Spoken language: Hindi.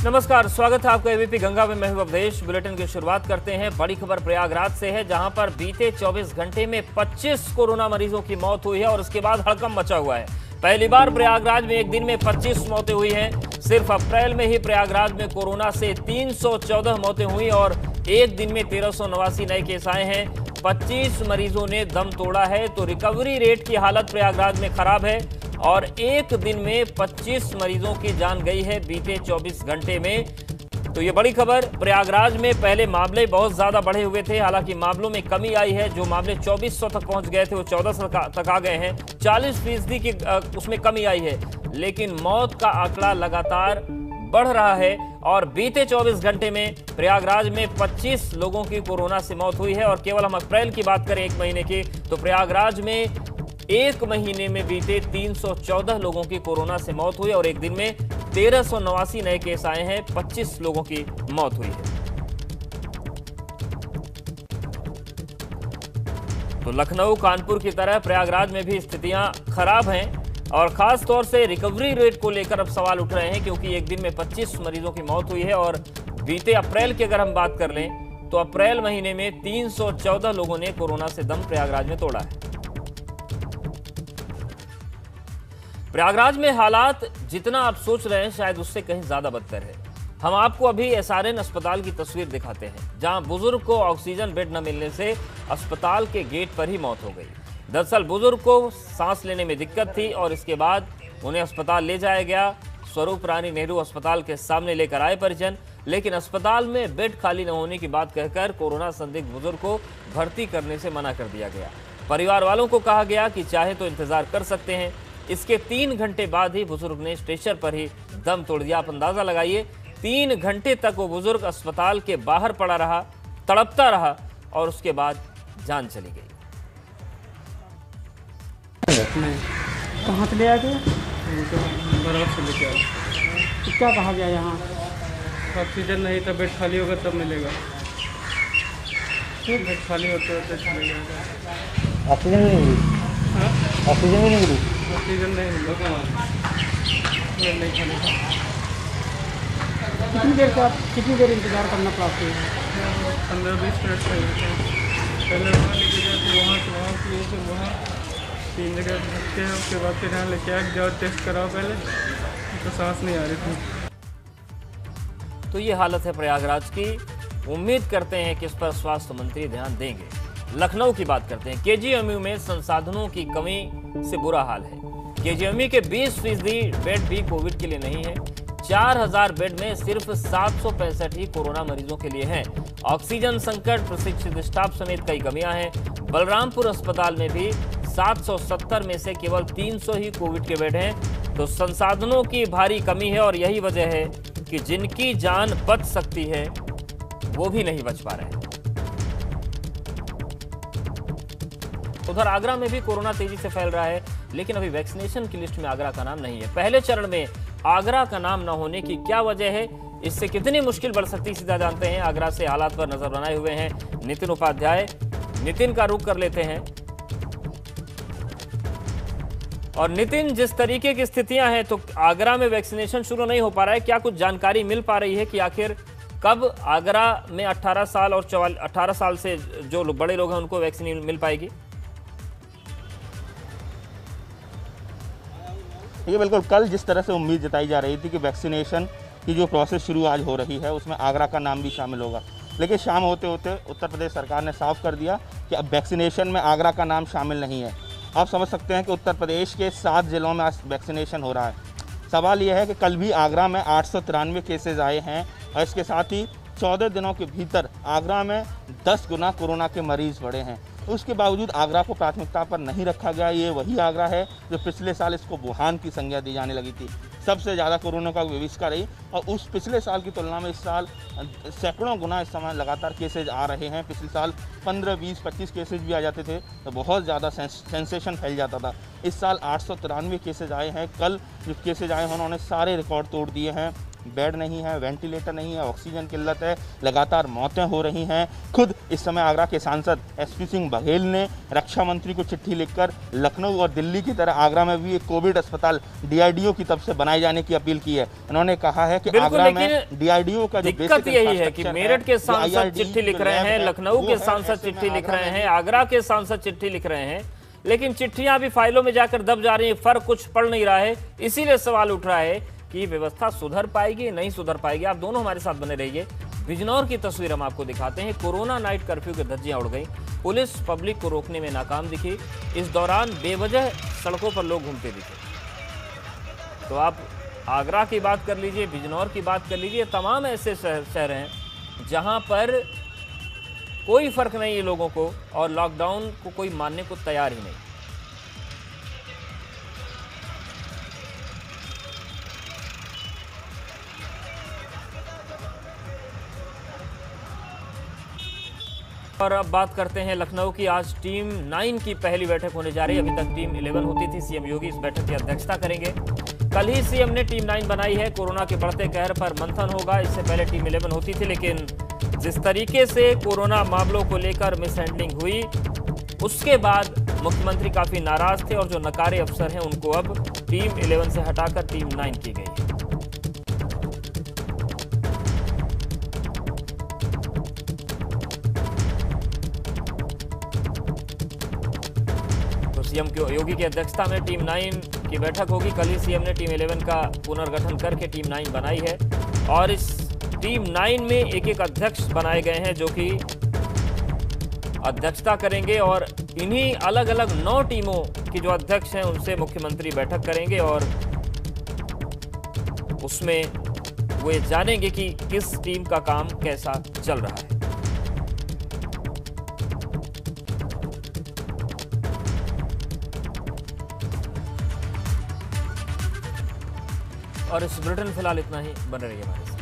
नमस्कार, स्वागत है आपका एबीपी गंगा में। मैं हूं अवधेश। बुलेटिन की शुरुआत करते हैं। बड़ी खबर प्रयागराज से है, जहां पर बीते 24 घंटे में 25 कोरोना मरीजों की मौत हुई है और उसके बाद हड़कंप मचा हुआ है। पहली बार प्रयागराज में एक दिन में 25 मौतें हुई हैं। सिर्फ अप्रैल में ही प्रयागराज में कोरोना से 314 मौतें हुई और एक दिन में 1389 नए केस आए हैं। 25 मरीजों ने दम तोड़ा है, तो रिकवरी रेट की हालत प्रयागराज में खराब है और एक दिन में 25 मरीजों की जान गई है बीते 24 घंटे में। तो ये बड़ी खबर। प्रयागराज में पहले मामले बहुत ज्यादा बढ़े हुए थे, हालांकि मामलों में कमी आई है। जो मामले 2400 तक पहुंच गए थे वो 1400 तक आ गए हैं। 40% की उसमें कमी आई है, लेकिन मौत का आंकड़ा लगातार बढ़ रहा है और बीते 24 घंटे में प्रयागराज में 25 लोगों की कोरोना से मौत हुई है। और केवल हम अप्रैल की बात करें, एक महीने की, तो प्रयागराज में एक महीने में बीते 314 लोगों की कोरोना से मौत हुई और एक दिन में 1389 नए केस आए हैं। 25 लोगों की मौत हुई है। तो लखनऊ, कानपुर की तरह प्रयागराज में भी स्थितियां खराब हैं और खास तौर से रिकवरी रेट को लेकर अब सवाल उठ रहे हैं, क्योंकि एक दिन में 25 मरीजों की मौत हुई है और बीते अप्रैल की अगर हम बात कर लें तो अप्रैल महीने में 314 लोगों ने कोरोना से दम प्रयागराज में तोड़ा है। प्रयागराज में हालात जितना आप सोच रहे हैं शायद उससे कहीं ज्यादा बदतर है। हम आपको अभी एसआरएन अस्पताल की तस्वीर दिखाते हैं, जहां बुजुर्ग को ऑक्सीजन बेड न मिलने से अस्पताल के गेट पर ही मौत हो गई। दरअसल बुजुर्ग को सांस लेने में दिक्कत थी और इसके बाद उन्हें अस्पताल ले जाया गया। स्वरूप रानी नेहरू अस्पताल के सामने लेकर आए परिजन, लेकिन अस्पताल में बेड खाली न होने की बात कहकर कोरोना संदिग्ध बुजुर्ग को भर्ती करने से मना कर दिया गया। परिवार वालों को कहा गया कि चाहे तो इंतजार कर सकते हैं। इसके 3 घंटे बाद ही बुजुर्ग ने स्टेशन पर ही दम तोड़ दिया। आप अंदाजा लगाइए, 3 घंटे तक वो बुजुर्ग अस्पताल के बाहर पड़ा रहा, तड़पता रहा और उसके बाद जान चली गई। कहाँ से ले आए थे? बराबर से लेके आए। तो क्या कहा गया यहाँ? ऑक्सीजन नहीं था, बेड खाली होगा तब मिलेगा। बेड खाली होते होते चले जाएगा। ऑक्सीजन नहीं मिली? हाँ? ऑक्सीजन भी नहीं मिली? ऑक्सीजन नहीं मिला, बेड नहीं खाली था। कितनी देर इंतजार करना पड़ा आपको? 15-20 मिनट पहले पहले वहाँ लेके गए थे, वहाँ से वहाँ किए थे, वहाँ 3 जगह रखे हैं। उसके बाद फिर यहाँ लेके आए, जाओ टेस्ट कराओ पहले, तो सांस नहीं आ रही थी। तो ये हालत है प्रयागराज की। उम्मीद करते हैं कि इस पर स्वास्थ्य मंत्री ध्यान देंगे। लखनऊ की बात करते हैं। केजीएमयू में संसाधनों की कमी से बुरा हाल है। केजीएमयू के 20% बेड भी कोविड के लिए नहीं है। 4000 बेड में सिर्फ 765 ही कोरोना मरीजों के लिए हैं। ऑक्सीजन संकट, प्रशिक्षित स्टाफ समेत कई कमियां हैं। बलरामपुर अस्पताल में भी 770 में से केवल 300 ही कोविड के बेड हैं। तो संसाधनों की भारी कमी है और यही वजह है कि जिनकी जान बच सकती है वो भी नहीं बच पा रहे हैं। उधर आगरा में भी कोरोना तेजी से फैल रहा है, लेकिन अभी वैक्सीनेशन की लिस्ट में आगरा का नाम नहीं है। पहले चरण में आगरा का नाम न होने की क्या वजह है, इससे कितनी मुश्किल बढ़ सकती है, सीधा जानते हैं। आगरा से हालात पर नजर बनाए हुए हैं नितिन उपाध्याय। नितिन का रुख कर लेते हैं। और नितिन, जिस तरीके की स्थितियां हैं, तो आगरा में वैक्सीनेशन शुरू नहीं हो पा रहा है। क्या कुछ जानकारी मिल पा रही है कि आखिर कब आगरा में 18 साल और 18 साल से जो बड़े लोग हैं उनको वैक्सीन मिल पाएगी? ये बिल्कुल कल जिस तरह से उम्मीद जताई जा रही थी कि वैक्सीनेशन की जो प्रोसेस शुरू आज हो रही है उसमें आगरा का नाम भी शामिल होगा, लेकिन शाम होते होते उत्तर प्रदेश सरकार ने साफ कर दिया कि अब वैक्सीनेशन में आगरा का नाम शामिल नहीं है। आप समझ सकते हैं कि उत्तर प्रदेश के 7 जिलों में आज वैक्सीनेशन हो रहा है। सवाल यह है कि कल भी आगरा में 893 केसेज आए हैं और इसके साथ ही 14 दिनों के भीतर आगरा में 10 गुना कोरोना के मरीज बढ़े हैं। उसके बावजूद आगरा को प्राथमिकता पर नहीं रखा गया। ये वही आगरा है जो पिछले साल इसको वुहान की संज्ञा दी जाने लगी थी। सबसे ज़्यादा कोरोना का विविष्का रही और उस पिछले साल की तुलना में इस साल सैकड़ों गुना इस समय लगातार केसेज आ रहे हैं। पिछले साल 15, 20, 25 केसेज भी आ जाते थे तो बहुत ज़्यादा सेंसेशन फैल जाता था। इस साल 893 केसेज आए हैं। कल जो केसेज आए हैं उन्होंने सारे रिकॉर्ड तोड़ दिए हैं। बेड नहीं है, वेंटिलेटर नहीं है, ऑक्सीजन किल्लत है, लगातार मौतें हो रही हैं। खुद इस समय आगरा के सांसद एसपी सिंह बघेल ने रक्षा मंत्री को चिट्ठी लिखकर लखनऊ और दिल्ली की तरह आगरा में भी एक कोविड अस्पताल डीआईडीओ की तरफ से बनाए जाने की अपील की है। उन्होंने कहा है कि आगरा में डीआईडीओ का जो दिक्कत यही है कि मेरठ के सांसद चिट्ठी लिख रहे हैं, लखनऊ के सांसद चिट्ठी लिख रहे हैं, आगरा के सांसद चिट्ठी लिख रहे हैं, लेकिन चिट्ठियां भी फाइलों में जाकर दब जा रही हैं, फर्क कुछ पड़ नहीं रहा है। इसीलिए सवाल उठ रहा है कि व्यवस्था सुधर पाएगी, नहीं सुधर पाएगी। आप दोनों हमारे साथ बने रहिए। बिजनौर की तस्वीर हम आपको दिखाते हैं। कोरोना नाइट कर्फ्यू की धज्जियां उड़ गई, पुलिस पब्लिक को रोकने में नाकाम दिखी। इस दौरान बेवजह सड़कों पर लोग घूमते दिखे। तो आप आगरा की बात कर लीजिए, बिजनौर की बात कर लीजिए, तमाम ऐसे शहर हैं जहां पर कोई फर्क नहीं है लोगों को और लॉकडाउन को कोई मानने को तैयार ही नहीं। और अब बात करते हैं लखनऊ की। आज टीम 9 की पहली बैठक होने जा रही है। अभी तक टीम 11 होती थी। सीएम योगी इस बैठक की अध्यक्षता करेंगे। कल ही सीएम ने टीम 9 बनाई है। कोरोना के बढ़ते कहर पर मंथन होगा। इससे पहले टीम 11 होती थी, लेकिन जिस तरीके से कोरोना मामलों को लेकर मिसहैंडलिंग हुई, उसके बाद मुख्यमंत्री काफी नाराज थे और जो नकारे अफसर हैं उनको अब टीम 11 से हटाकर टीम 9 की गई है। तो सीएम योगी की अध्यक्षता में टीम 9 की बैठक होगी। कल ही सीएम ने टीम 11 का पुनर्गठन करके टीम 9 बनाई है और इस टीम 9 में एक अध्यक्ष बनाए गए हैं जो कि अध्यक्षता करेंगे और इन्हीं अलग अलग 9 टीमों की जो अध्यक्ष हैं उनसे मुख्यमंत्री बैठक करेंगे और उसमें वो ये जानेंगे कि किस टीम का काम कैसा चल रहा है। और इस बुलेटिन फिलहाल इतना ही। बने रहिए हमारे साथ।